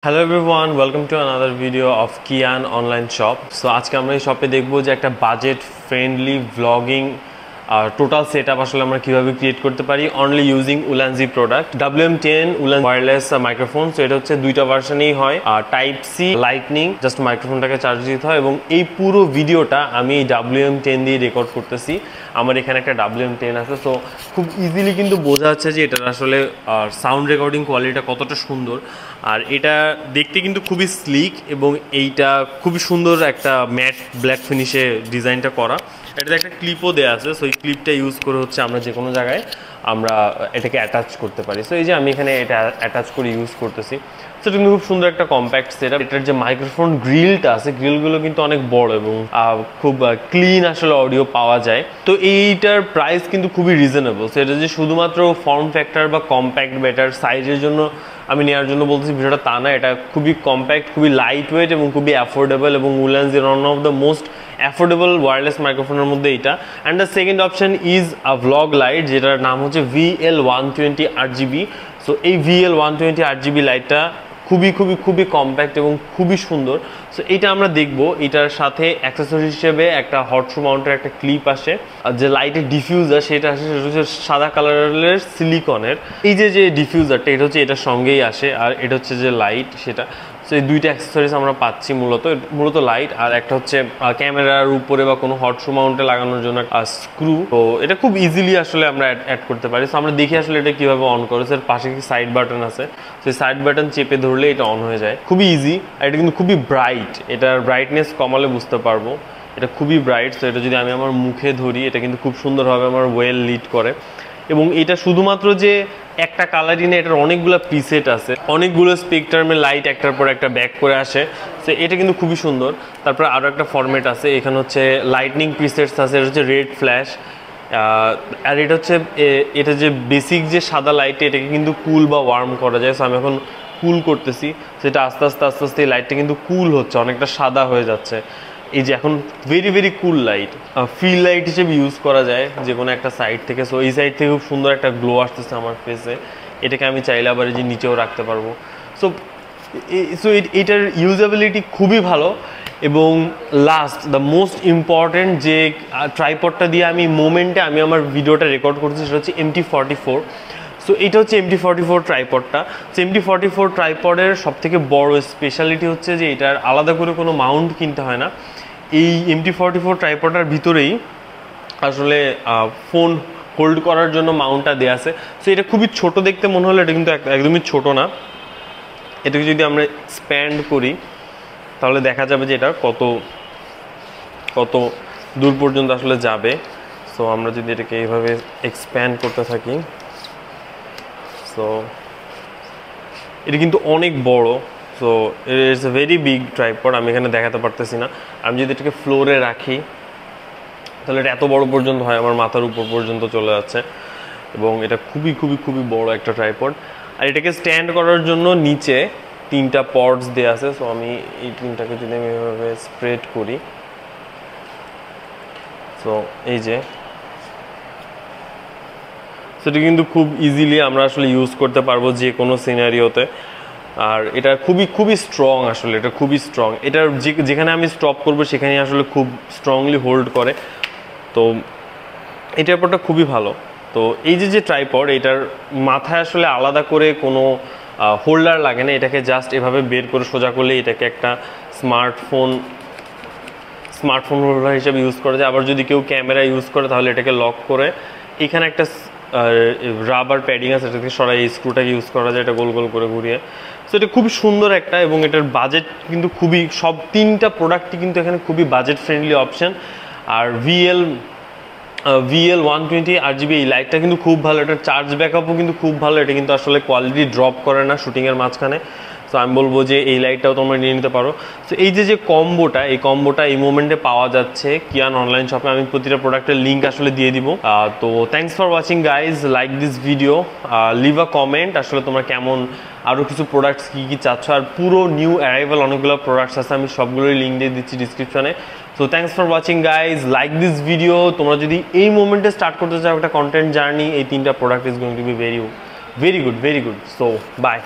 Hello everyone, welcome to another video of Kian online shop. So আজকে আমরা এই শপে দেখব যে একটা budget friendly vlogging total setup আসলে আমরা কিভাবে ক্রিয়েট করতে পারি only using Ulanzi product WM10 উলান ওয়্যারলেস মাইক্রোফোন। সো এটা হচ্ছে দুইটা ভার্সনই হয়, টাইপ সি লাইটনিং, জাস্ট মাইক্রোফোনটাকে চার্জ দিতে হয় এবং এই পুরো ভিডিওটা আমি এই WM10 দিয়ে রেকর্ড করতেছি। আমার এখানে একটা WM10 আছে, সো খুব ইজিলি কিন্তু বোঝা যাচ্ছে যে এটার আসলে সাউন্ড রেকর্ডিং কোয়ালিটিটা কতটা সুন্দর। আর এটা দেখতে কিন্তু খুবই স্লিক এবং এইটা খুবই সুন্দর একটা ম্যাট ব্ল্যাক ফিনিশে ডিজাইনটা করা। এটাতে একটা ক্লিপও দেওয়া আছে, সো এই ক্লিপটা ইউজ করে হচ্ছে আমরা যে কোনো জায়গায় আমরা এটাকে অ্যাটাচ করতে পারি। সো এই যে আমি এখানে এটা অ্যাটাচ করে ইউজ করতেছি। সো এটা কিন্তু খুব সুন্দর একটা কম্প্যাক্ট সেটআপ। এটার যে মাইক্রোফোন গ্রিলটা আছে, গ্রিলগুলো কিন্তু অনেক বড় এবং খুব ক্লিন আসলে অডিও পাওয়া যায়। তো এইটার প্রাইস কিন্তু খুবই রিজনেবল। সো এটা যে শুধুমাত্র ফর্ম ফ্যাক্টর বা কম্প্যাক্ট বেটার সাইজের জন্য আমি নেওয়ার জন্য বলতেছি ভিডিওটা তা না, এটা খুবই কম্প্যাক্ট, খুবই লাইট ওয়েট এবং খুবই অ্যাফোর্ডেবল এবং উলানজির one of the most affordable wireless মাইক্রোফোনের মধ্যে এটা। And the second option is a vlog light, যেটার নাম হচ্ছে VL120 RGB। সো এই VL120 RGB লাইটটা খুবই কম্প্যাক্ট এবং খুবই সুন্দর। সো এটা আমরা দেখবো। এটার সাথে অ্যাক্সেসরি হিসেবে একটা হট শু মাউন্টের একটা ক্লিপ আসে, আর যে লাইটের ডিফিউজার সেটা আসে, সেটা হচ্ছে সাদা কালারের সিলিকনের। এই যে ডিফিউজারটা এটা হচ্ছে এটার সঙ্গেই আসে, আর এটা হচ্ছে যে লাইট সেটা। সো এই দুইটা অ্যাক্সেসরিজ আমরা পাচ্ছি, মূলত লাইট আর একটা হচ্ছে ক্যামেরার উপরে বা কোনো হট শু মাউন্টে লাগানোর জন্য স্ক্রু। তো এটা খুব ইজিলি আসলে আমরা অ্যাড করতে পারি। সো আমরা দেখি আসলে এটা কীভাবে অন করে। এর পাশে কি সাইড বাটন আছে, সেই সাইড বাটন চেপে ধরলে এটা অন হয়ে যায়, খুবই ইজি। আর এটা কিন্তু খুবই ব্রাইট, এটার ব্রাইটনেস কমালে বুঝতে পারবো এটা খুবই ব্রাইট। সো এটা যদি আমি আমার মুখে ধরি, এটা কিন্তু খুব সুন্দরভাবে আমার ওয়েল লিড করে। এবং এটা শুধুমাত্র যে একটা কালারই না, এটার অনেকগুলো প্রিসেট আছে, অনেকগুলো স্পেকট্রামের লাইট একটার পর একটা ব্যাক করে আসে। সো এটা কিন্তু খুবই সুন্দর। তারপরে আরও একটা ফরম্যাট আছে, এখানে হচ্ছে লাইটনিং প্রিসেটস আছে, এটা হচ্ছে রেড ফ্ল্যাশ। আর এটা হচ্ছে এটা যে বেসিক যে সাদা লাইট, এটাকে কিন্তু কুল বা ওয়ার্ম করা যায়। সো আমি এখন কুল করতেছি, সেটা আস্তে আস্তে এই লাইটটা কিন্তু কুল হচ্ছে, অনেকটা সাদা হয়ে যাচ্ছে। এই যে এখন very cool light, fill light হিসেবে ইউজ করা যায় যে কোনো একটা সাইড থেকে। সো এই সাইড থেকে খুব সুন্দর একটা গ্লো আসতেছে আমার ফেসে। এটাকে আমি চাইলে আবার এই যে নিচেও রাখতে পারবো। সো এটার ইউজেবিলিটি খুবই ভালো। এবং লাস্ট দ্য মোস্ট ইম্পর্টেন্ট যে ট্রাইপডটা দিয়ে আমি মোমেন্টে আমি আমার ভিডিওটা রেকর্ড করছি, সেটা হচ্ছে MT44। সো এটা হচ্ছে MT44 ট্রাইপডটা। সো MT44 ট্রাইপডের সবথেকে বড় স্পেশালিটি হচ্ছে যে এটার আলাদা করে কোনো মাউন্ট কিনতে হয় না। এই MT44 ট্রাইপডটার ভিতরেই আসলে ফোন হোল্ড করার জন্য মাউন্টটা দেওয়া আছে। সো এটা খুবই ছোট দেখতে মনে হলো, এটা কিন্তু একদমই ছোট না। এটাকে যদি আমরা স্প্যান্ড করি তাহলে দেখা যাবে যে এটা কত দূর পর্যন্ত আসলে যাবে। সো আমরা যদি এটাকে এইভাবে এক্সপ্যান্ড করতে থাকি, সো এটা কিন্তু অনেক বড়। So it's a very big tripod. আমি এখানে দেখাতে পারতেছি না। আমি যদি এটাকে ফ্লোরে রাখি তাহলে এটা এত বড় পর্যন্ত হয়, আমার মাথার উপর পর্যন্ত চলে যাচ্ছে। এবং এটা খুবই বড় একটা ট্রাইপড। আর এটাকে স্ট্যান্ড করার জন্য নিচে 3টা পডস দেওয়া আছে। সো আমি এই 3টাকে যদি আমি এভাবে স্প্রেড করি, সো এই যে সেটা কিন্তু খুব ইজিলি আমরা আসলে ইউজ করতে পারবো যে কোনো সিনারিওতে। আর এটা খুবই স্ট্রং, আসলে এটা খুবই স্ট্রং। এটার যেখানে আমি স্টপ করবো সেখানে আসলে খুব স্ট্রংলি হোল্ড করে। তো এটার পরটা খুবই ভালো। তো এই যে ট্রাইপড, এটার মাথায় আসলে আলাদা করে কোনো হোল্ডার লাগে না। এটাকে জাস্ট এভাবে বের করে সোজা করলে এটাকে একটা স্মার্টফোন হোল্ডার হিসেবে ইউজ করা যায়। আবার যদি কেউ ক্যামেরা ইউজ করে তাহলে এটাকে লক করে এখানে একটা রাবার প্যাডিং আছে, এটাকে সরাই এই স্ক্রুটাকে ইউজ করা যায়, এটা গোল করে ঘুরিয়ে। সো এটা খুবই সুন্দর একটা, এবং এটার বাজেট কিন্তু সব 3টা প্রোডাক্টই কিন্তু এখানে খুবই বাজেট ফ্রেন্ডলি অপশন। আর VL120 RGB এই লাইটটা কিন্তু খুব ভালো, এটার চার্জ ব্যাকআপও কিন্তু খুব ভালো। এটা কিন্তু আসলে কোয়ালিটি ড্রপ করে না শুটিংয়ের মাঝখানে। সো আমি বলবো যে এই লাইটটাও তোমরা নিয়ে নিতে পারো। সো এই যে কম্বোটা, এই মোমেন্টে পাওয়া যাচ্ছে কিয়ান অনলাইন শপে। আমি প্রতিটা প্রোডাক্টের লিঙ্ক আসলে দিয়ে দিব। তো thanks for watching guys, like this video, leave a comment আসলে তোমরা কেমন আরও কিছু প্রোডাক্টস কী চাচ্ছ। আর পুরো নিউ অ্যারাইভাল অনেকগুলো প্রোডাক্টস আছে, আমি সবগুলোই লিঙ্ক দিয়ে দিচ্ছি ডিসক্রিপশনে। So thanks for watching guys, like this video. তোমরা যদি এই মোমেন্টে স্টার্ট করতে চাও একটা কন্টেন্ট জার্নি, এই 3টা product is going to be very good. So by.